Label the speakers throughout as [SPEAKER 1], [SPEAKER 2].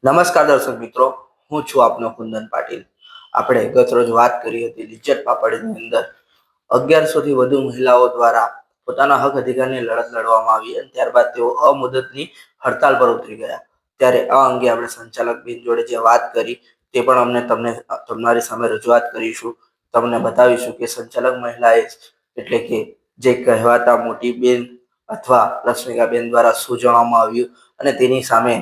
[SPEAKER 1] નમસ્કાર દર્શક મિત્રો, હું છું આપનો કુંદન પાટીલ. આપણે ગત રોજ વાત કરી હતી લિજ્જત પાપડની અંદર 1100 થી વધુ મહિલાઓ દ્વારા પોતાના હક અધિકારની લડત લડવામાં આવી અને ત્યારબાદ તેઓ અમુદતની હડતાલ પર ઉતરી ગયા. ત્યારે આ અંગે આપણે સંચાલક બેન જોડે જે વાત કરી તે પણ તમારી સામે રજૂઆત કરીશું. તમને બતાવીશું કે સંચાલક મહિલાએ એટલે કે જે કહેવાતા મોટી બેન અથવા લક્ષ્મિકાબેન દ્વારા શું જણાવવામાં આવ્યું અને તેની સામે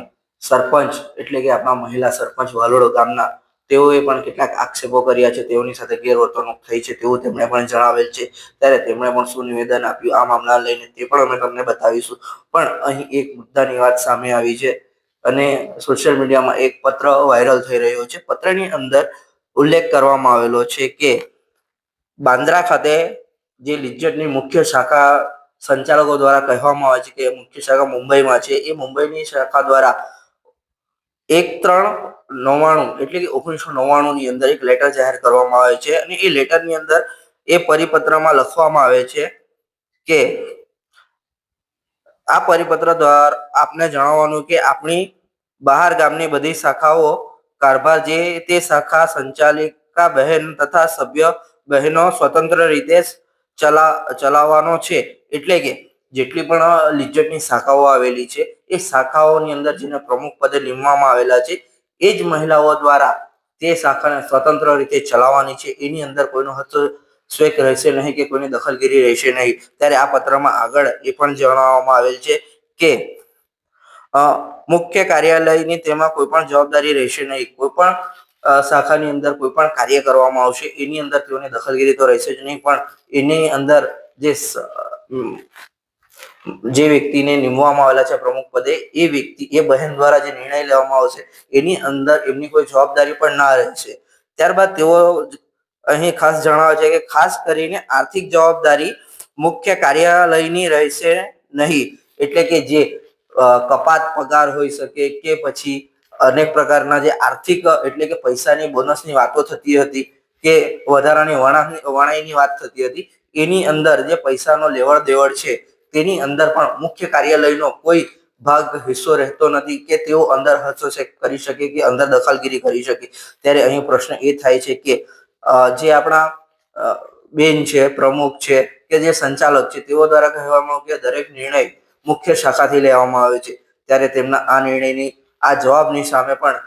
[SPEAKER 1] સરપંચ એટલે કે આપણા મહિલા સરપંચ વાલોડો ગામના તેઓએ પણ કેટલાક આક્ષેપો કર્યા છે. તેઓની સાથે ગેરવર્તણૂક થઈ છે તેવું તેમણે પણ જણાવેલ છે. ત્યારે તેમણે પણ શું નિવેદન આપ્યું આ મામલા લઈને તે પણ અમે તમને બતાવીશું. પણ અહીં એક મુદ્દાની વાત સામે આવી છે અને સોશિયલ મીડિયામાં એક પત્ર વાયરલ થઈ રહ્યો છે. પત્રની અંદર ઉલ્લેખ કરવામાં આવેલો છે કે બાંદ્રા ખાતે જે લિજ્જતની મુખ્ય શાખા સંચાલકો દ્વારા કહેવામાં આવે છે કે મુખ્ય શાખા મુંબઈમાં છે. એ મુંબઈની શાખા દ્વારા 1399 એટલે કે 1999 ની અંદર એક લેટર જાહેર કરવામાં આવે છે અને એ લેટરની અંદર એ પરિપત્રમાં લખવામાં આવે છે કે આ પરિપત્ર દ્વારા આપને જણાવવાનું કે આપણી બહાર ગામની બધી શાખાઓ કારભાર જે તે શાખા સંચાલિકા બહેન તથા સભ્ય બહેનો સ્વતંત્ર રીતે ચલાવવાનો છે. એટલે કે જેટલી પણ લિજ્જતની શાખાઓ આવેલી છે એ શાખાઓની અંદર જેને પ્રમુખ પદે નીમવામાં આવેલા છે એ જ મહિલાઓ દ્વારા તે શાખાને સ્વતંત્ર રીતે ચલાવવાની છે. એની અંદર કોઈનો હસ્તક્ષેપ રહેશે નહીં કે કોઈની દખલગીરી રહેશે નહીં. ત્યારે આ પત્રમાં આગળ એ પણ જણાવવામાં આવેલ છે કે મુખ્ય કાર્યાલયની તેમાં કોઈ પણ જવાબદારી રહેશે નહીં. કોઈ પણ શાખાની અંદર કોઈ પણ કાર્ય કરવામાં આવશે એની અંદર તેઓની દખલગીરી તો રહેશે જ નહીં, પણ એની અંદર જે વ્યક્તિને નીમવામાં આવેલા છે પ્રમુખ પદે એ વ્યક્તિ એ બહેન દ્વારા જે નિર્ણય લેવામાં આવશે એની અંદર એમની કોઈ જવાબદારી પણ ના રહેશે. ત્યારબાદ તેઓ અહીં ખાસ જણાવે છે કે ખાસ કરીને આર્થિક જવાબદારી મુખ્ય કાર્યાલયની રહેશે નહીં. એટલે કે જે કપાત પગાર હોઈ શકે કે પછી અનેક પ્રકારના જે આર્થિક એટલે કે પૈસાની બોનસની વાતો થતી હતી કે વધારાની વણાઈની વાત થતી હતી એની અંદર જે પૈસાનો લેવડ દેવડ છે તેની અંદર પણ મુખ્ય કાર્યાલયનો કોઈ ભાગ હિસ્સો રહેતો નથી કે તેઓ અંદર હસ્તક્ષેપ કરી શકે કે અંદર દખલગીરી કરી શકે. ત્યારે અહીં પ્રશ્ન એ થાય છે કે જે આપણા બેન છે, પ્રમુખ છે કે જે સંચાલક છે તેઓ દ્વારા કહેવામાં આવે કે દરેક નિર્ણય મુખ્ય શાખાથી લેવામાં આવે છે. ત્યારે તેમના આ નિર્ણયની આ જવાબની સામે પણ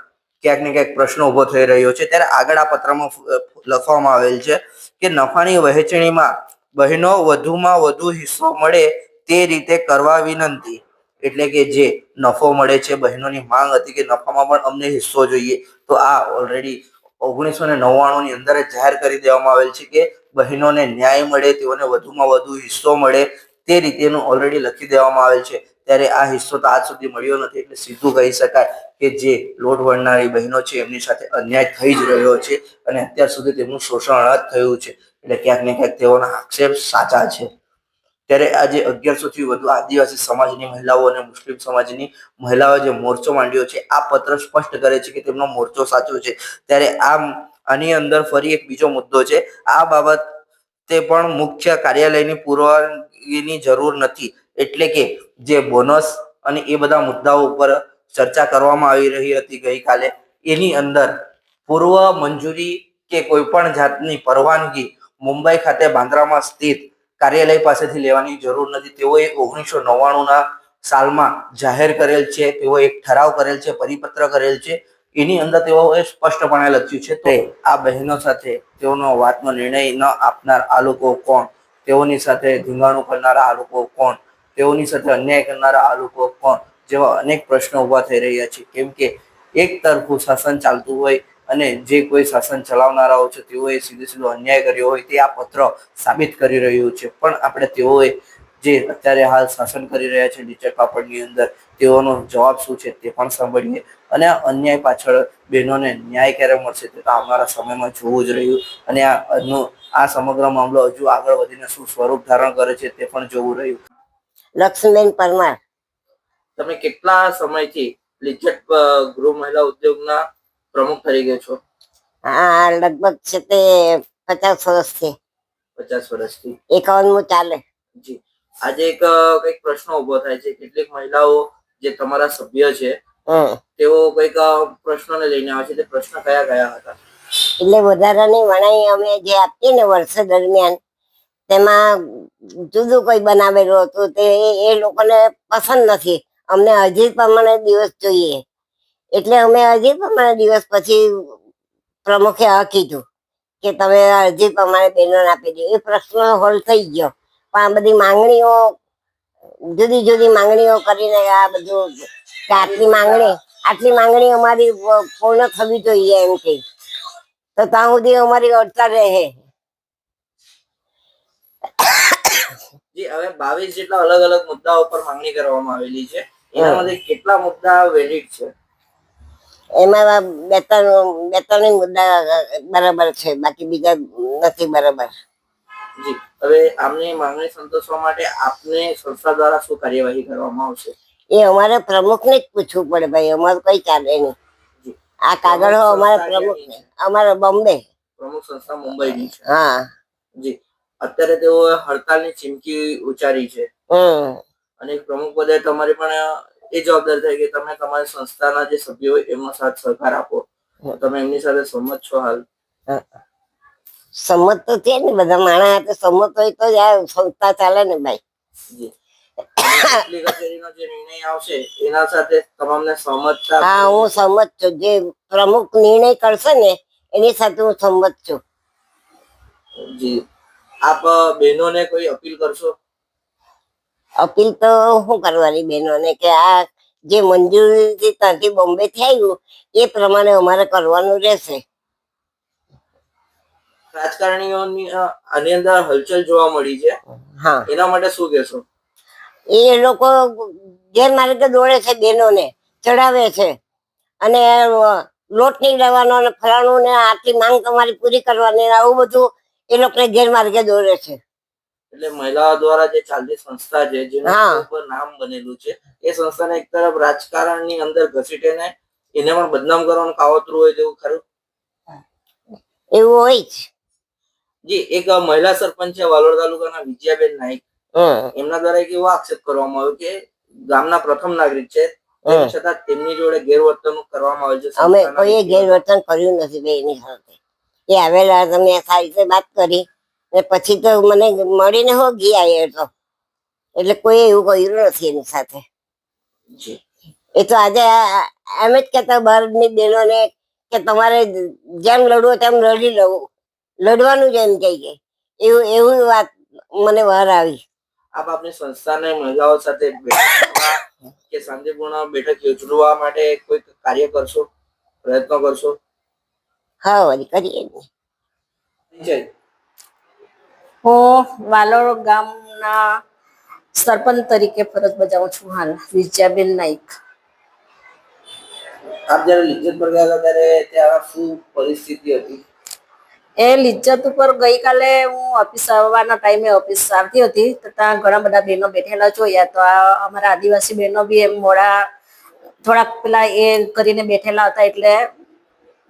[SPEAKER 1] ક્યાંક ને ક્યાંક પ્રશ્ન ઉભો થઈ રહ્યો છે. ત્યારે આગળ આ પત્રમાં લખવામાં આવેલ છે કે નફાની વહેંચણીમાં બહેનો વધુમાં વધુ હિસ્સો મળે તે રીતે કરવા વિનંતી. એટલે કે જે નફો મળે છે બહેનોની માંગ હતી કે નફામાં પણ અમને હિસ્સો જોઈએ, તો આ ઓલરેડી 1999 ની અંદર જ જાહેર કરી દેવામાં આવેલ છે કે બહેનોને ન્યાય મળે, તેઓને વધુમાં વધુ હિસ્સો મળે તે રીતેનું ઓલરેડી લખી દેવામાં આવેલ છે. ત્યારે આ હિસ્સો તો આજ સુધી મળ્યો નથી. એટલે સીધું કહી શકાય કે જે લોટ વણનારી બહેનો છે એમની સાથે અન્યાય થઈ જ રહ્યો છે અને અત્યાર સુધી તેમનું શોષણ જ થયું છે. એટલે ક્યાંક ને ક્યાંક તેઓના આક્ષેપ સાચા છે. ત્યારે આજે 1100 થી વધુ આદિવાસી સમાજની મહિલાઓ અને મુસ્લિમ સમાજની મહિલાઓએ જે મોરચો માંડ્યો છે આ પત્ર સ્પષ્ટ કરે છે કે તેમનો મોરચો સાચો છે. ત્યારે આની અંદર ફરી એક બીજો મુદ્દો છે. આ બાબતે પણ મુખ્ય કાર્યાલયની પુરવાનગીની જરૂર નથી. એટલે કે જે બોનસ અને એ બધા મુદ્દાઓ ઉપર ચર્ચા કરવામાં આવી રહી હતી ગઈકાલે, એની અંદર પૂર્વ મંજૂરી કે કોઈ પણ જાતની પરવાનગી મુંબઈ ખાતે બાંદ્રામાં સ્થિત કાર્યાલય પાસેથી લેવાની જરૂર નથી. તેઓએ 1999 સાલમાં જાહેર કરેલ છે, તેઓ એક ઠરાવ કરેલ છે, પરિપત્ર કરેલ છે. એની અંદર તેઓએ સ્પષ્ટપણે લખ્યું છે. તો આ બહેનો સાથે તેઓનો વાતનો નિર્ણય ન આપનાર આ લોકો કોણ? તેઓની સાથે ધીંગાણું કરનારા આ લોકો કોણ? તેઓની સાથે અન્યાય કરનારા આ લોકો કોણ? જેવા અનેક પ્રશ્નો ઉભા થઈ રહ્યા છે. કેમ કે એક તરફું શાસન ચાલતું હોય અને જે કોઈ શાસન ચલાવનારાઓ છે તેઓએ સીધો અન્યાય કર્યો હોય તે આ પત્ર સાબિત કરી રહ્યું છે. પણ આપણે તેઓએ જે અત્યારે હાલ શાસન કરી રહ્યા છે લિજ્જત પાપડની અંદર તેઓનો જવાબ શું છે તે પણ સાંભળીએ. અને આ અન્યાય પાછળ બહેનોને ન્યાય ક્યારે મળશે તે તો આવનારા સમયમાં જોવું જ રહ્યું. અને આ સમગ્ર મામલો હજુ આગળ વધીને શું સ્વરૂપ ધારણ કરે છે તે પણ જોવું રહ્યું.
[SPEAKER 2] લક્ષ્મીબેન પરમાર.
[SPEAKER 1] તમે કેટલા સમયથી લિજ્જત ગૃહ મહિલા ઉદ્યોગના પ્રમુખ તરીકે છો?
[SPEAKER 2] હા, લગભગ છે તે 50 વર્ષથી.
[SPEAKER 1] 50 વર્ષથી
[SPEAKER 2] 51મું ચાલે.
[SPEAKER 1] જી. આજે કઈક પ્રશ્ન ઉભો થાય છે. કેટલીક મહિલાઓ જે તમારા સભ્ય છે
[SPEAKER 2] હમ
[SPEAKER 1] તેઓ કોઈક પ્રશ્નને લઈને આવે છે. તે પ્રશ્ન કયા કયા હતા?
[SPEAKER 2] એટલે વધારાની વણાઈ અમે જે આપીએ ને વર્ષ દરમિયાન, તેમાં જુદું કોઈ બનાવેલું હતું તે એ લોકોને પસંદ નથી. અમને હજી પ્રમાણે દિવસ જોઈએ, એટલે અમે હજી પ્રમાણે દિવસ પછી પ્રમુખે આ કીધું કે તમે અરજી પ્રમાણે બેનો આપી દો. એ પ્રશ્ન હલ થઈ ગયો, પણ આ બધી માંગણીઓ જુદી જુદી માંગણીઓ કરીને આ બધું કે આટલી માંગણી અમારી પૂર્ણ થવી જોઈએ એમ કે, તો ત્યાં સુધી અમારી અડતા રહે.
[SPEAKER 1] જી, હવે 22 જેટલા અલગ અલગ મુદ્દાઓ પર માંગણી કરવામાં આવેલી છે. એનામાંથી કેટલા મુદ્દા વેલિડ છે?
[SPEAKER 2] એમાં બે ત્રણ મુદ્દા બરાબર છે, બાકી બીજા નથી બરાબર.
[SPEAKER 1] જી, હવે આમની માંગણી સંતોષવા માટે આપને સંસ્થા દ્વારા શું કાર્યવાહી કરવામાં આવશે?
[SPEAKER 2] એ અમારે પ્રમુખને જ પૂછવું પડે ભાઈ, અમારું કઈ ચાલે નહીં.
[SPEAKER 1] જી,
[SPEAKER 2] આ કાગળ અમારા પ્રમુખ ને, અમારા બોમ્બે
[SPEAKER 1] પ્રમુખ સંસ્થા મુંબઈની છે.
[SPEAKER 2] હા
[SPEAKER 1] જી, અત્યારે તેઓ હડતાલની ચીમકી ઉચ્ચારી છે અને પ્રમુખ પદે તમારી પણ એ જવાબદારી થાય કે તમે તમારી સંસ્થાના જે સભ્યો હોય એમનો સાથ સહકાર આપો. તમે એમની સાથે સંમત છો હાલ?
[SPEAKER 2] સંમત તો છે ને, બધા માણસ હાથે સંમત હોય તો જ આ સંસ્થા ચાલે ને ભાઈ.
[SPEAKER 1] જી, ચૂંટણી કચેરીનો જે નિર્ણય આવશે એના સાથે તમામને સહમતતા?
[SPEAKER 2] હા, હું સંમત છું. જે પ્રમુખ નિર્ણય કરશે ને એની સાથે હું સંમત છું.
[SPEAKER 1] જી, આપ બહેનોને કોઈ અપીલ કરશો?
[SPEAKER 2] અપીલ તો શું કરવાની બહેનોને કે આ જે મંજૂરી ત્યાંથી બોમ્બે થી આવ્યું એ પ્રમાણે અમારે કરવાનું રહેશે.
[SPEAKER 1] રાજકારણીઓની આની અંદર હલચલ જોવા મળી છે,
[SPEAKER 2] હા,
[SPEAKER 1] એના માટે શું કહેશો?
[SPEAKER 2] એ લોકો ગેરમાર્ગે દોડે છે, બહેનોને ચડાવે છે અને લોટ નહીં લેવાનો ને ફલાણું ને આટલી માંગ તમારી પૂરી કરવાની, આવું બધું એ લોકોને ગેરમાર્ગે દોડે છે.
[SPEAKER 1] એટલે મહિલાઓ દ્વારા જે ચાલતી સંસ્થા છે જેનું ઉપર નામ બનેલું છે, એ સંસ્થાને એક તરફ રાજકારણની અંદર ઘસીટીને એને પણ બદનામ કરવાનું કાવતરું હોય તેવું ખરું?
[SPEAKER 2] એવું હોય જ.
[SPEAKER 1] જી, એક મહિલા સરપંચ છે વાલોડ તાલુકાના વિજયાબેન નાઈક, એમના દ્વારા એક એવો આક્ષેપ કરવામાં આવ્યો કે ગામના પ્રથમ નાગરિક છે તેમ છતાં તેમની જોડે ગેરવર્તન કરવામાં આવે છે.
[SPEAKER 2] અમે કોઈ ગેરવર્તન કર્યું નથી બે એની સાથે. એ આવેલા, તમે સારી રીતે વાત કરી ને પછી તો મને મળીને હો ગયા એ તો, એટલે કોઈ એવું કર્યું નથી એની સાથે. એ તો આજે એમ જ કેતા બહારની બહેનોને કે તમારે જેમ લડવું તેમ લડી લડવાનું જ એમ કહીએ, એવું એવું વાત મને બહાર આવી.
[SPEAKER 1] આપ આપની સંસ્થાને મહિલાઓ સાથે કે શાંતિપૂર્ણ બેઠક યોજવા માટે કોઈ કાર્ય કરશો, પ્રયત્નો કરશો?
[SPEAKER 2] હા, વળી કરીએ ને.
[SPEAKER 3] હું વાલોડ ગામના સરપંચ તરીકે ફરજ બજાવું છું હાલ, વિજયાબેન નાઈક.
[SPEAKER 1] આપ જયારે લિજ્જત પર ગયા હતા ત્યારે ત્યાં શું પરિસ્થિતિ હતી?
[SPEAKER 3] એ લિજ્જત ઉપર ગઈકાલે હું ઓફિસ આવવાના ટાઈમે ઓફિસ આવતી હતી તો ત્યાં ઘણા બધા બહેનો બેઠેલા જોયા. તો આ અમારા આદિવાસી બહેનો બી એમ મોડા થોડાક પેલા એ કરીને બેઠેલા હતા, એટલે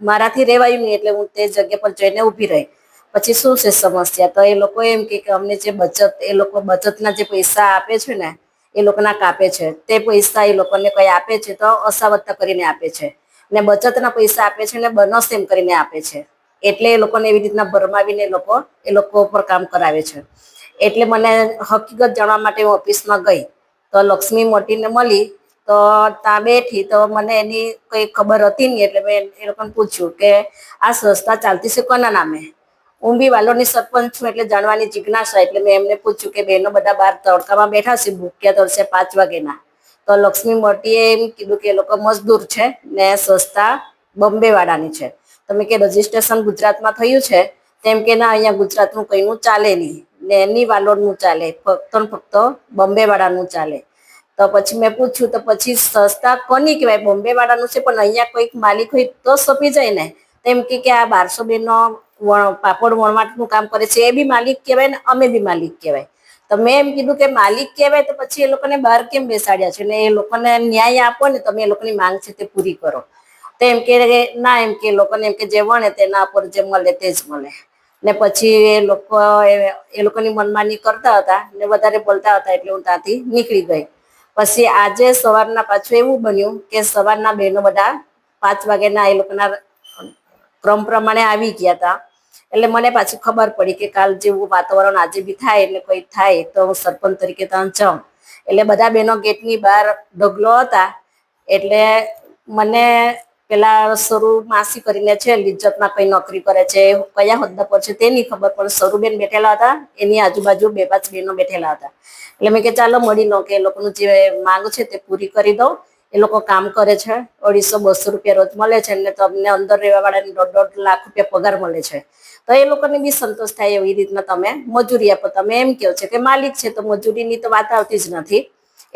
[SPEAKER 3] મારાથી રેવાયું નહીં, એટલે હું તે જગ્યા પર જઈને ઊભી રહી. પછી શું છે સમસ્યા? તો એ લોકો એમ કે અમને જે બચત, એ લોકો બચતના જે પૈસા આપે છે ને એ લોકોના કાપે છે, તે પૈસા એ લોકોને કઈ આપે છે તો અસાવત્તા કરીને આપે છે, ને બચતના પૈસા આપે છે ને બનસ એમ કરીને આપે છે. એટલે એ લોકોને એવી રીતના ભરમાવીને એ લોકો ઉપર કામ કરાવે છે. એટલે મને હકીકત જાણવા માટે હું ઓફિસમાં ગઈ તો લક્ષ્મી મોટીને મળી, તો ત્યાં બેઠી તો મને એની કઈ ખબર હતી નહીં. એટલે મેં એ લોકોને પૂછ્યું કે આ સંસ્થા ચાલતી છે કોના નામે? હું બી વાલોડની સરપંચ છું એટલે જાણવાની જિજ્ઞાસા, એટલે મેં એમને પૂછ્યું કે બહેનો બધા બહાર તડકામાં બેઠા છે, ભૂખ્યા તરસે 5 વાગ્યાના. તો લક્ષ્મી મોટીએ એમ કીધું કે એ લોકો મજદૂર છે ને સંસ્થા બોમ્બે વાળાની છે. તમે કે રજીસ્ટ્રેશન ગુજરાતમાં થયું છે, તેમ કે ના, અહીંયા ગુજરાતનું કઈનું ચાલે નહીં ને એની વાલોડનું ચાલે, ફક્ત ને ફક્ત બોમ્બે વાળાનું ચાલે. તો પછી મેં પૂછ્યું તો પછી સંસ્થા કોની કહેવાય? બોમ્બે વાળાનું છે, પણ અહીંયા કોઈક માલિક હોય તો સોંપી જાય ને. તેમ કે આ 1200 બહેનો પાપડ વણવાટનું કામ કરે છે, એ બી માલિક કહેવાય ને અમે બી માલિક કહેવાય. તો મેં એમ કીધું કે માલિક કહેવાય તો પછી એ લોકોને બહાર કેમ બેસાડ્યા છે? ને એ લોકોને ન્યાય આપો ને, તમે એ લોકોની માંગ છે તે પૂરી કરો. તો એમ કે ના, એમ કે લોકોને એમ કે જે વણે તેના પર જે મળે તે જ મળે. ને પછી એ લોકોની મનમાની કરતા હતા ને વધારે બોલતા હતા, એટલે હું ત્યાંથી નીકળી ગઈ. પછી આજે સવારના પાછું એવું બન્યું કે સવારના બહેનો બધા 5 વાગ્યાના એ લોકોના ક્રમ પ્રમાણે આવી ગયા હતા. એટલે મને પાછી ખબર પડી કે કાલ જેવું વાતાવરણ આજે બી થાય એટલે કોઈ થાય તો હું સરપંચ તરીકે ત્યાં જાઉં. એટલે બધા બહેનો ગેટની બહાર ઢગલો હતા. એટલે મને પેલા સરુ માસી કરીને છે, લિજ્જતમાં કઈ નોકરી કરે છે, કયા હોદ્દા પર છે તે નહીં ખબર, પણ સરુબેન બેઠેલા હતા, એની આજુબાજુ 2-5 બહેનો બેઠેલા હતા. એટલે મેં કે ચાલો મળી લો કે એ લોકોનું જે માંગ છે તે પૂરી કરી દઉં. એ લોકો કામ કરે છે, 250-200 રૂપિયા રોજ મળે છે, અને તમને અંદર રહેવા વાળાને 1.5 લાખ રૂપિયા પગાર મળે છે. તો એ લોકોને બી સંતોષ થાય એવી રીતના તમે મજૂરી આપો. તમે એમ કહો છો કે માલિક છે તો મજૂરીની તો વાત આવતી જ નથી,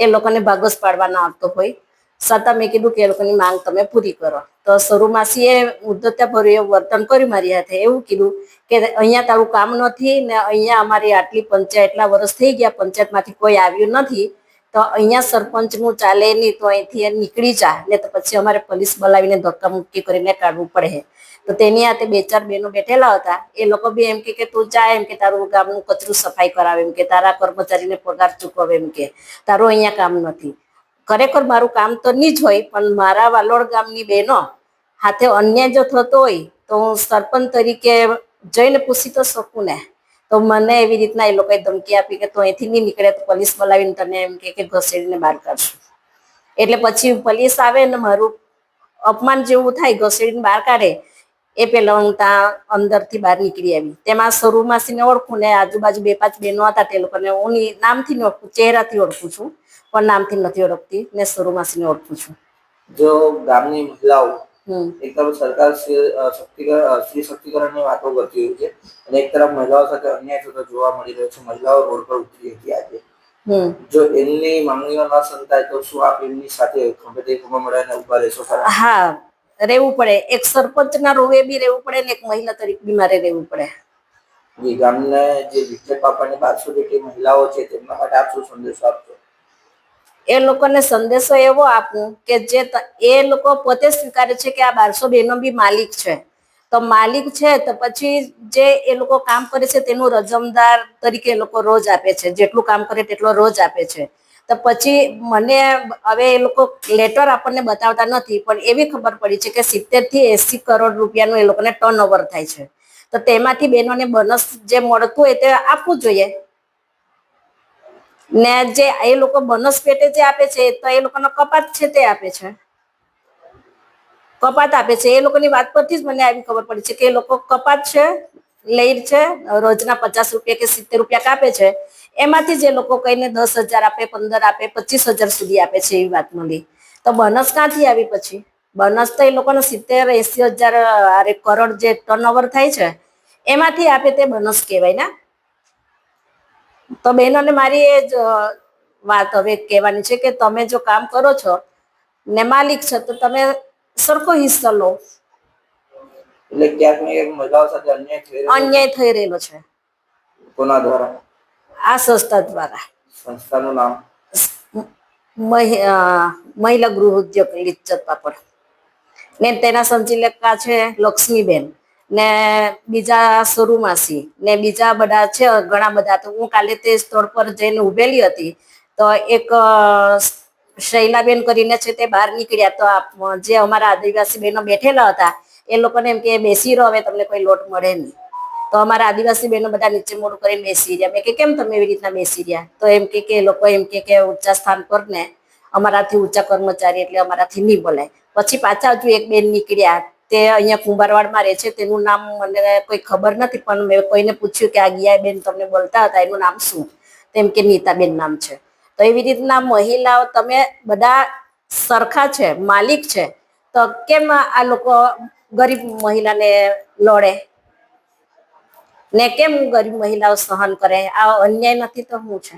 [SPEAKER 3] એ લોકોને ભાગોસ પાડવાનો આવતો હોય. છતાં મેં કીધું કે એ લોકોની માંગ તમે પૂરી કરો. તો સરુ માસીએ ઉદ્ધત્યભર્યું વર્તન કર્યું મારી હાથે. એવું કીધું કે અહીંયા તારું કામ નથી ને અહીંયા અમારી આટલી પંચાયત, એટલા વર્ષ થઈ ગયા પંચાયતમાંથી કોઈ આવ્યું નથી, તો અહીંયા સરપંચનું ચાલે નહીં, તો અહીંથી નીકળી જા, ને તો પછી અમારે પોલીસ બોલાવીને ધક્કા મુક્કી કરીને કાઢવું પડે. તો તેની હાથે 2-4 બહેનો બેઠેલા હતા. એ લોકો બી એમ કે તું જા, એમ કે તારું ગામનું કચરું સફાઈ કરાવે, એમ કે તારા કર્મચારીને પગાર ચૂકવે, એમ કે તારું અહીંયા કામ નથી. ખરેખર મારું કામ તો નહીં જ હોય, પણ મારા વાલોડ ગામની બહેનો હાથે અન્યાય જો થતો હોય તો હું સરપંચ તરીકે જઈને પૂછી તો શકું ને. તો મને એવી રીતના એ લોકોએ ધમકી આપી કે તું અહીંથી નહીં નીકળે તો પોલીસ બોલાવીને તને એમ કે ઘસેડીને બહાર કાઢશું. એટલે પછી પોલીસ આવે ને મારું અપમાન જેવું થાય, ઘસેડીને બહાર કાઢે. એ પેલા હું ત્યાં અંદરથી બહાર નીકળી આવી. તેમાં સરુ માસીને ઓળખું ને આજુબાજુ 2-5 બહેનો હતા, તે લોકોને હું નામથી ન ઓળખું, ચહેરાથી ઓળખું છું, પણ નામથી નથી ઓળખતી, ને સરુ માસીને ઓળખું છું.
[SPEAKER 1] જો ગામની મહિલાઓ એક તરફ સરકાર સ્ત્રી શક્તિકરણની વાતો કરતી હોય છે, અને એક તરફ મહિલાઓ સાથે અન્યાય થતો જોવા મળી રહ્યો છે. મહિલાઓ રોડ પર ઉતરી હતી આજે. જો એમની માંગણીઓ ન સંતાય તો શું આપ એમની સાથે ખંભે મળે અને ઉભા રહેશો?
[SPEAKER 3] હા, રહેવું પડે. એક સરપંચના રોવે બી રહેવું પડે ને એક મહિલા તરીકે બી મારે રહેવું પડે.
[SPEAKER 1] ગામને જે વિજય પાપાની 1200 જેટલી મહિલાઓ છે તેમના માટે આપ શું સંદેશો આપશો?
[SPEAKER 3] એ લોકોને સંદેશો એવો આપું કે જે એ લોકો પોતે સ્વીકારે છે કે આ 1200 બહેનો બી માલિક છે. તો માલિક છે તો પછી જે એ લોકો કામ કરે છે તેનું રજમદાર તરીકે એ લોકો રોજ આપે છે, જેટલું કામ કરે તેટલો રોજ આપે છે. તો પછી મને હવે એ લોકો લેટર આપણને બતાવતા નથી, પણ એવી ખબર પડી છે કે 70 થી 80 કરોડ રૂપિયાનું એ લોકોને ટર્નઓવર થાય છે. તો તેમાંથી બહેનોને બોનસ જે મળતું હોય તે આપવું જોઈએ. ને જે એ લોકો બોનસ પેટે જે આપે છે તો એ લોકોનો કપાત છે તે આપે છે, કપાત આપે છે. એ લોકોની વાત પરથી જ મને આવી ખબર પડી છે કે એ લોકો કપાત છે લઈ છે, રોજના 50 રૂપિયા કે 70 રૂપિયા કાપે છે. એમાંથી જે લોકો કઈને 10,000 આપે, 15 આપે, 25,000 સુધી આપે છે, એવી વાત મળી. તો બોનસ ક્યાંથી આવી? પછી બોનસ તો એ લોકોને 70-80,000 કરોડ જે ટર્નઓવર થાય છે એમાંથી આપે તે બોનસ કહેવાય ને. તો બહેનોને મારી એ જ વાત હવે કહેવાની છે કે તમે જો કામ કરો છો ને માલિક છો તો તમે સરખો હિસ્સો લો.
[SPEAKER 1] એટલે ક્યાંક ને ક્યાંક મહિલાઓ સાથે
[SPEAKER 3] અન્યાય થઈ રહેલો છે.
[SPEAKER 1] કોના દ્વારા?
[SPEAKER 3] આ સંસ્થા દ્વારા.
[SPEAKER 1] સંસ્થાનું નામ?
[SPEAKER 3] મહિલા ગૃહ ઉદ્યોગ લિજ્જત પાપડ. ને તેના સંચાલકા છે લક્ષ્મીબેન, ને બીજા સરુ માસી, ને બીજા બધા છે ઘણા બધા. તો હું કાલે તે સ્થળ પર જઈને ઉભેલી હતી તો એક શૈલાબેન કરીને છે તે બહાર નીકળ્યા. તો જે અમારા આદિવાસી બહેનો બેઠેલા હતા એ લોકોને એમ કે બેસી રહો, હવે તમને કોઈ લોટ મળે નહીં. તો અમારા આદિવાસી બહેનો બધા નીચે મોઢું કરીને બેસી રહ્યા. મેં કે કેમ તમે એવી રીતના બેસી રહ્યા? તો એમ કે એ લોકો એમ કે ઊંચા સ્થાન પર ને અમારાથી ઊંચા કર્મચારી એટલે અમારાથી નહીં બોલાય. પછી પાછા હજુ એક બેન નીકળ્યા, તે અહીંયા કુંભારવાડમાં રહે છે, તેનું નામ મને કોઈ ખબર નથી, પણ મેં કોઈને પૂછ્યું કે આ ગયા બેન તમને બોલતા હતા એનું નામ શું? તેમ કે નીતાબેન નામ છે. તો એવી રીતના મહિલાઓ તમે બધા સરખા છે, માલિક છે, તો કેમ આ લોકો ગરીબ મહિલાને લડે ને? કેમ ગરીબ મહિલાઓ સહન કરે? આ અન્યાય નથી તો શું છે?